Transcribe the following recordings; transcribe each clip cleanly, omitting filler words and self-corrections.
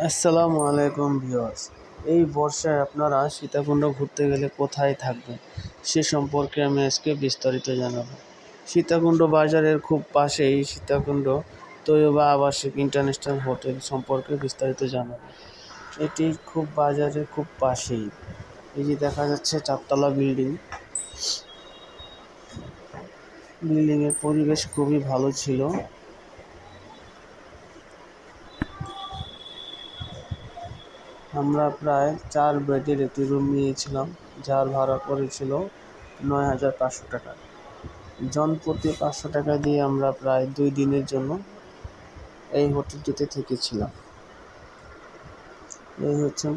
আসসালামু আলাইকুম ভিউয়ার্স। এই বর্ষায় আপনারা সীতাকুণ্ড ঘুরতে গেলে কোথায় থাকবেন সে সম্পর্কে আমি আজকে বিস্তারিত জানাবো। সীতাকুণ্ড বাজারের খুব পাশেই সীতাকুণ্ড তৈয়বা আবাসিক ইন্টারন্যাশনাল হোটেল সম্পর্কে বিস্তারিত জানাবো। এটি খুব বাজারের খুব পাশেই। এই যে দেখা যাচ্ছে চারতলা বিল্ডিংয়ের পরিবেশ খুবই ভালো ছিল। আমরা প্রায় 4 বেডের একটি রুম নিয়েছিলাম, যার ভাড়া পড়েছিল ৯,৫০০ টাকা। জনপ্রতি ৫০০ টাকা দিয়ে আমরা প্রায় 2 দিনের জন্য এই হোটেলটিতে থেকেছিলাম। এই হচ্ছে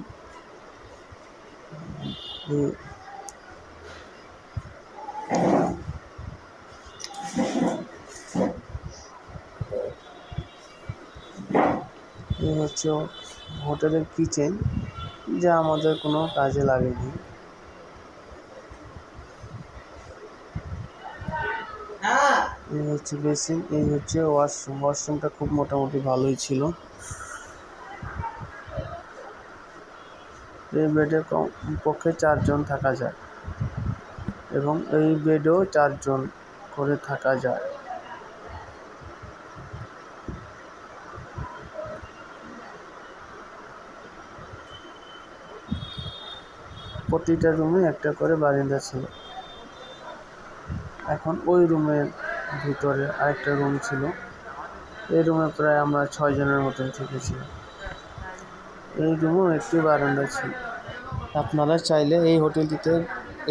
এই হচ্ছে হোটেলের কিচেন, যা আমাদের কোনো কাজে লাগেনি। এই হচ্ছে বেসিন, এই হচ্ছে ওয়াশরুমটা খুব মোটামুটি ভালোই ছিল। এই বেডে কমপক্ষে 4 জন থাকা যায় এবং এই বেডেও 4 জন করে থাকা যায়। প্রতিটা রুমে একটা করে বারান্দা ছিল। এখন ওই রুমের ভিতরে আরেকটা রুম ছিল। এই রুমে প্রায় আমরা 6 জনের মতন থেকেছিলাম। এই রুমেও একটি বারান্দা ছিল। আপনারা চাইলে এই হোটেলটিতে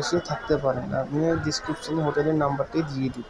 এসে থাকতে পারেন। আমি ডিসক্রিপশনে হোটেলের নাম্বারটি দিয়ে দিব।